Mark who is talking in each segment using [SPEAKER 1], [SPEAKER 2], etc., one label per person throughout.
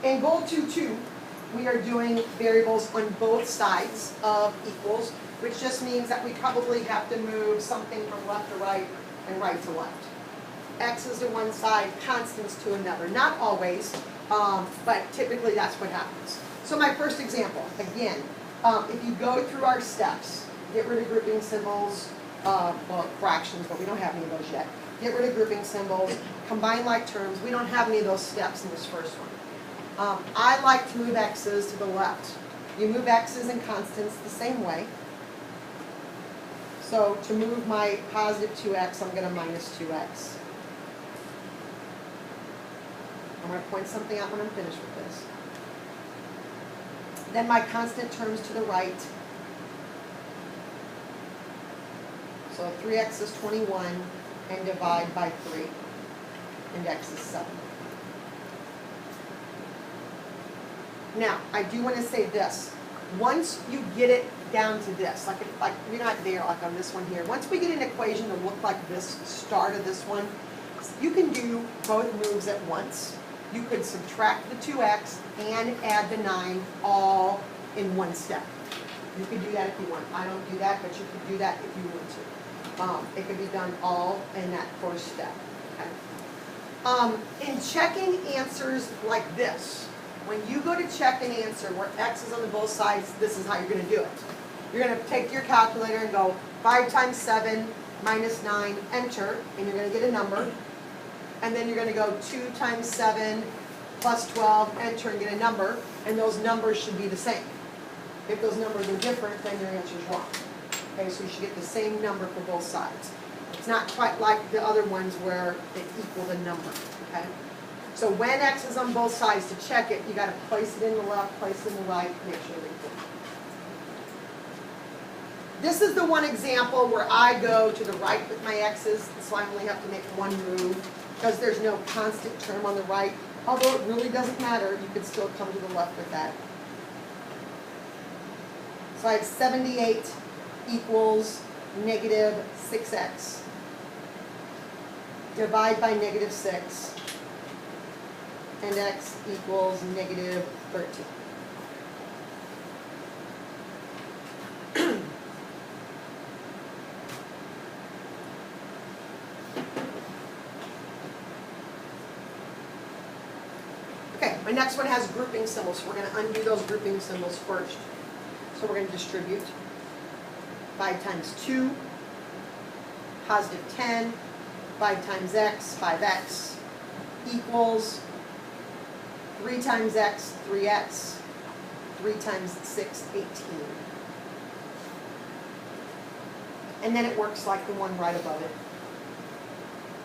[SPEAKER 1] In Goal 2.2, we are doing variables on both sides of equals, which just means that we probably have to move something from left to right and right to left. X's to one side, constants to another. Not always, but typically that's what happens. So my first example, again, if you go through our steps, get rid of grouping symbols, well, fractions, but we don't have any of those yet. Get rid of grouping symbols, combine like terms. We don't have any of those steps in this first one. I like to move x's to the left. You move x's and constants the same way. So to move my positive 2x, I'm going to minus 2x. I'm going to point something out when I'm finished with this. Then my constant terms to the right. So 3x is 21, and divide by 3, and x is 7. Now, I do want to say this. Once you get it down to this, like you're not there like on this one here. Once we get an equation to look like this, start of this one, you can do both moves at once. You could subtract the 2x and add the 9 all in one step. You could do that if you want. I don't do that, but you could do that if you want to. It could be done all in that first step. Okay? In checking answers like this, when you go to check an answer where x is on the both sides, this is how you're going to do it. You're going to take your calculator and go 5 times 7 minus 9, enter, and you're going to get a number. And then you're going to go 2 times 7 plus 12, enter, and get a number. And those numbers should be the same. If those numbers are different, then your answer is wrong. Okay, so you should get the same number for both sides. It's not quite like the other ones where they equal the number. Okay? So when x is on both sides, to check it, you got to place it in the left, place it in the right, make sure they're equal. This is the one example where I go to the right with my x's, so I only have to make one move because there's no constant term on the right. Although it really doesn't matter, you could still come to the left with that. So I have 78 equals negative 6x. Divide by negative 6. And x equals negative 13. Okay, my next one has grouping symbols, so we're going to undo those grouping symbols first. So we're going to distribute 5 times 2, positive 10, 5 times x, 5x, equals 3 times x, 3x, 3 times 6, 18. And then it works like the one right above it.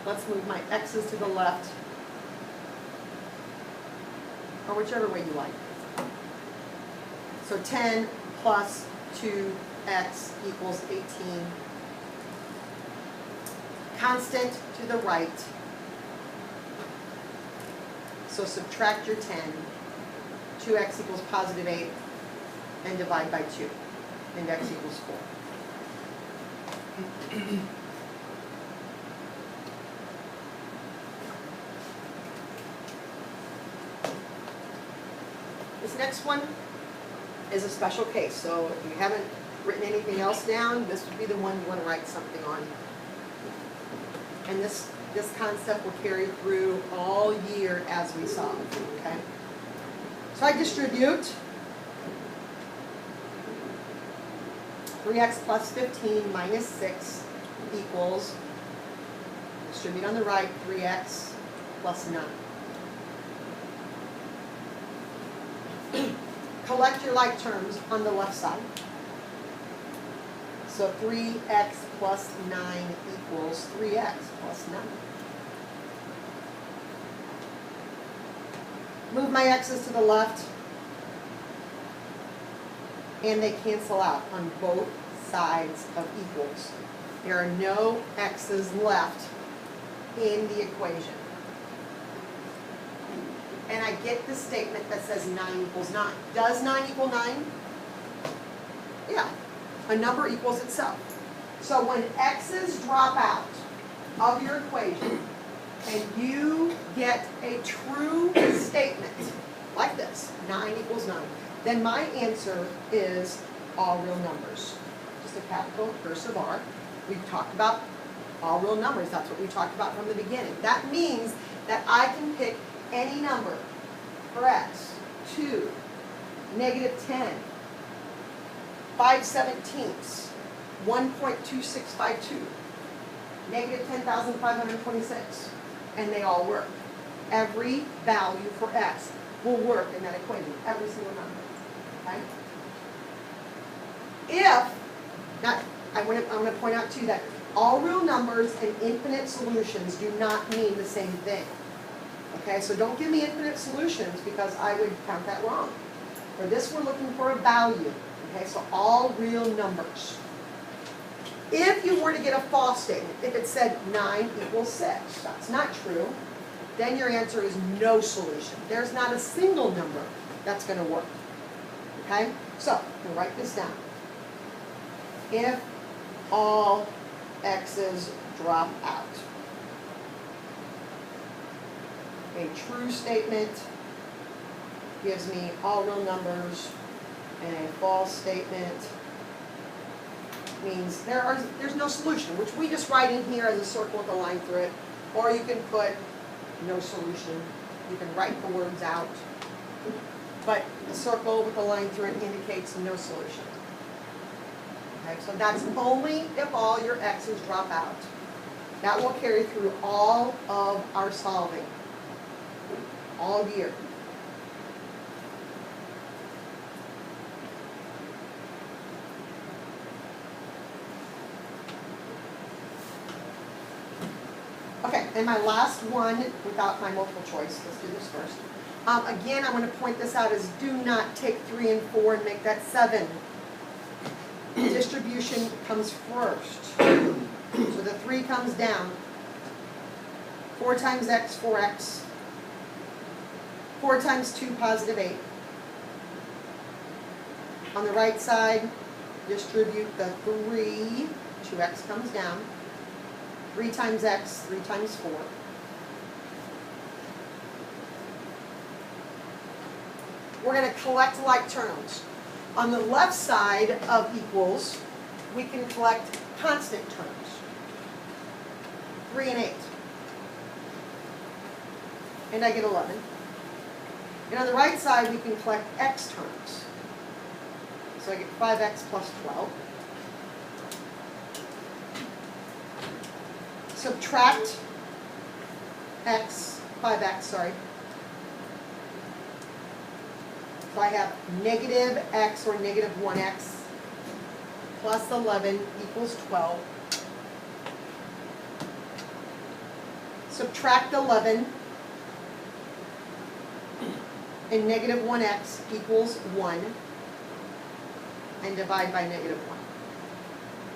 [SPEAKER 1] Let's move my x's to the left, or whichever way you like. So 10 plus 2x equals 18. Constant to the right. So subtract your 10. 2x equals positive 8. And divide by 2. And x equals 4. This next one is a special case. So if you haven't written anything else down, this would be the one you want to write something on. And this concept will carry through all year as we saw. Okay? So I distribute 3x plus 15 minus 6 equals, distribute on the right, 3x plus 9. Collect your like terms on the left side. So 3x plus 9 equals 3x plus 9. Move my x's to the left, and they cancel out on both sides of equals. There are no x's left in the equation. And I get the statement that says 9 equals 9. Does 9 equal 9? Yeah. A number equals itself. So when x's drop out of your equation and you get a true statement like this, 9 equals 9, then my answer is all real numbers. Just a capital cursive R. We've talked about all real numbers. That's what we talked about from the beginning. That means that I can pick any number for x, 2, -10, 5/17, 1.2652, -10,526, and they all work. Every value for x will work in that equation, every single number. Okay? If, now, I want to point out too that all real numbers and infinite solutions do not mean the same thing. Okay, so don't give me infinite solutions because I would count that wrong. For this, we're looking for a value. Okay, so all real numbers. If you were to get a false statement, if it said 9 equals 6, that's not true, then your answer is no solution. There's not a single number that's going to work. Okay, so we'll write this down. If all x's drop out. A true statement gives me all real numbers, and a false statement means there's no solution, which we just write in here as a circle with a line through it, or you can put no solution. You can write the words out, but the circle with a line through it indicates no solution. Okay, so that's only if all your x's drop out. That will carry through all of our solving, all year. Okay, and my last one without my multiple choice. Let's do this first. Again, I want to point this out as do not take 3 and 4 and make that 7. Distribution comes first. So the 3 comes down. 4 times x, 4x. 4 times 2, positive 8. On the right side, distribute the 3. 2x comes down. 3 times x, 3 times 4. We're going to collect like terms. On the left side of equals, we can collect constant terms. 3 and 8. And I get 11. And on the right side, we can collect x terms. So I get 5x plus 12. Subtract x, 5x, sorry. So I have negative x or negative 1x plus 11 equals 12. Subtract 11 and negative 1x equals 1 and divide by negative 1.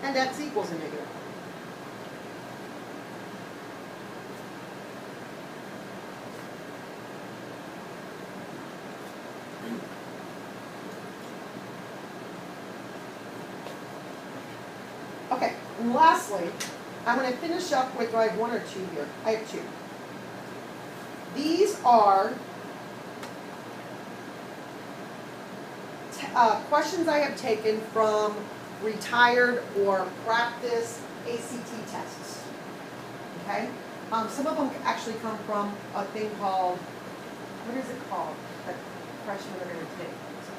[SPEAKER 1] And x equals a negative 1. Okay, and lastly, I'm going to finish up with, do I have 1 or 2 here? I have 2. These are questions I have taken from retired or practice ACT tests. Okay? Some of them actually come from a thing called, what is it called, that freshmen are going to take?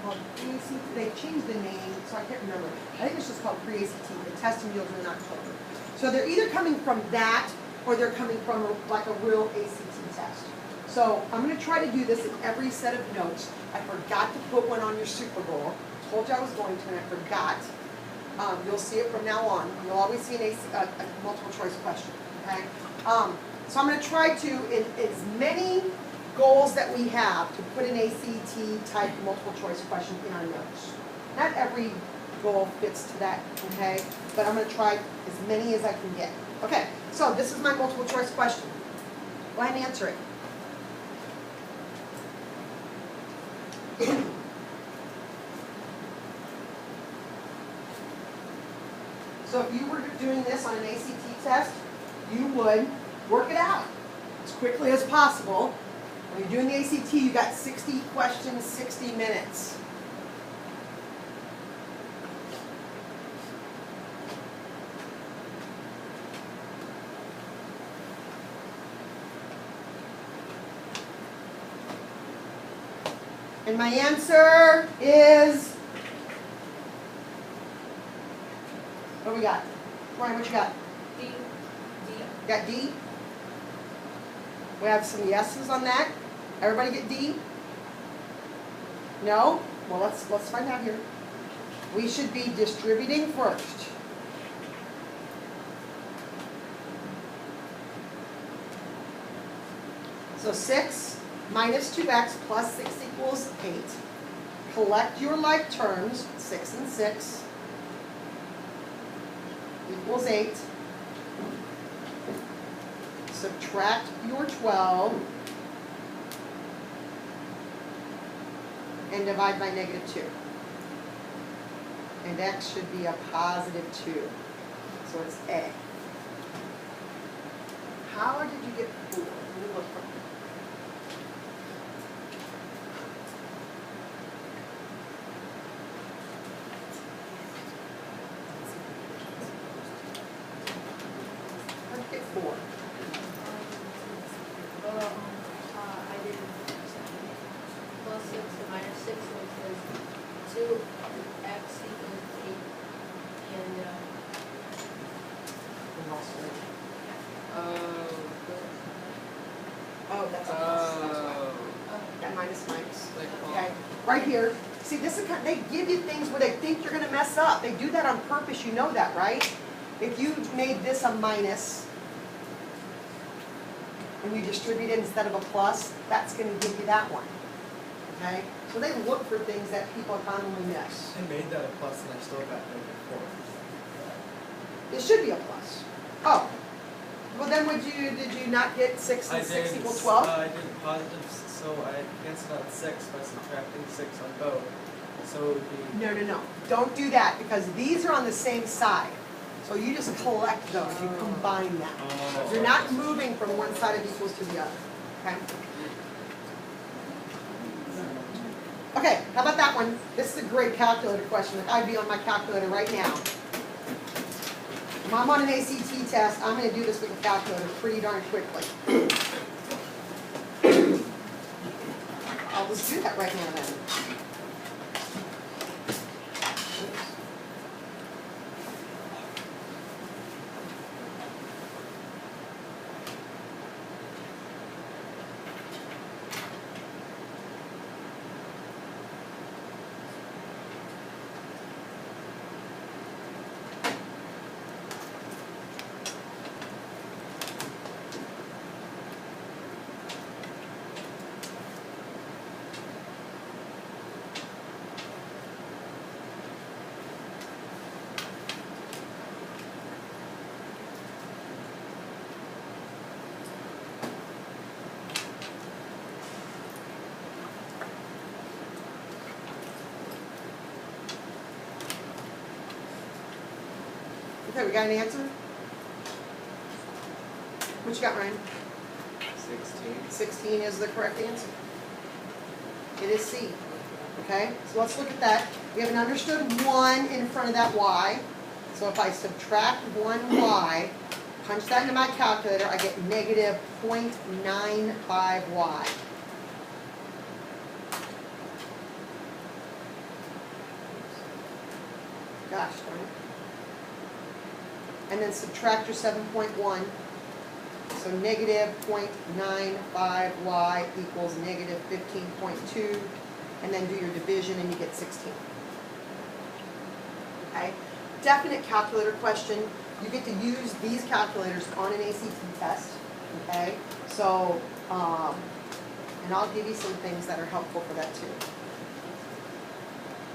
[SPEAKER 1] Called pre-ACT. They changed the name, so I can't remember. I think it's just called pre-ACT. The testing yields are in October. So they're either coming from that, or they're coming from like a real ACT test. So I'm going to try to do this in every set of notes. I forgot to put one on your Super Bowl. Told you I was going to, and I forgot. You'll see it from now on. You'll always see a multiple choice question. Okay. So I'm going to try to, in as many goals that we have, to put an ACT type multiple choice question in our notes. Not every goal fits to that, okay? But I'm going to try as many as I can get. Okay, so this is my multiple choice question. Go ahead and answer it. So if you were doing this on an ACT test, you would work it out as quickly as possible, When you're doing the ACT, you got 60 questions, 60 minutes. And my answer is, what do we got? Ryan, what you got?
[SPEAKER 2] D.
[SPEAKER 1] Got D? We have some yeses on that. Everybody get D? No? Well, let's find out here. We should be distributing first. So 6 minus 2x plus 6 equals 8. Collect your like terms, 6 and 6 equals 8. Subtract your 12 and divide by -2. And x should be a positive 2. So it's A. How did you get 4? Let me look for it. How'd you get 4?
[SPEAKER 2] I did plus 6 and minus 6, so it says 2x equals 8. And,
[SPEAKER 1] Oh, that's a plus. That's why. That minus. Okay, right here. See, this is kind they give you things where they think you're going to mess up. They do that on purpose. You know that, right? If you made this a minus and you distribute it instead of a plus, that's going to give you that one. Okay? So they look for things that people commonly miss.
[SPEAKER 3] I made that a plus and I still got -4.
[SPEAKER 1] It should be a plus. Oh. Well, then did you not get 6 and 6 equals 12?
[SPEAKER 3] I did positives, so I canceled out 6 by subtracting 6 on both. So it would be...
[SPEAKER 1] No. Don't do that because these are on the same side. So you just collect those, you combine them.
[SPEAKER 3] Oh.
[SPEAKER 1] You're not moving from one side of equals to the other. Okay? Okay, how about that one? This is a great calculator question. I'd be on my calculator right now. If I'm on an ACT test, I'm going to do this with a calculator pretty darn quickly. I'll just do that right now then. Okay, we got an answer? What you got, Ryan?
[SPEAKER 3] 16.
[SPEAKER 1] 16 is the correct answer. It is C. Okay, so let's look at that. We have an understood 1 in front of that y. So if I subtract 1y, punch that into my calculator, I get negative 0.95y. Gosh darn it. And then subtract your 7.1. So negative 0.95y equals negative 15.2. And then do your division and you get 16. Okay? Definite calculator question. You get to use these calculators on an ACT test. Okay? So, and I'll give you some things that are helpful for that too.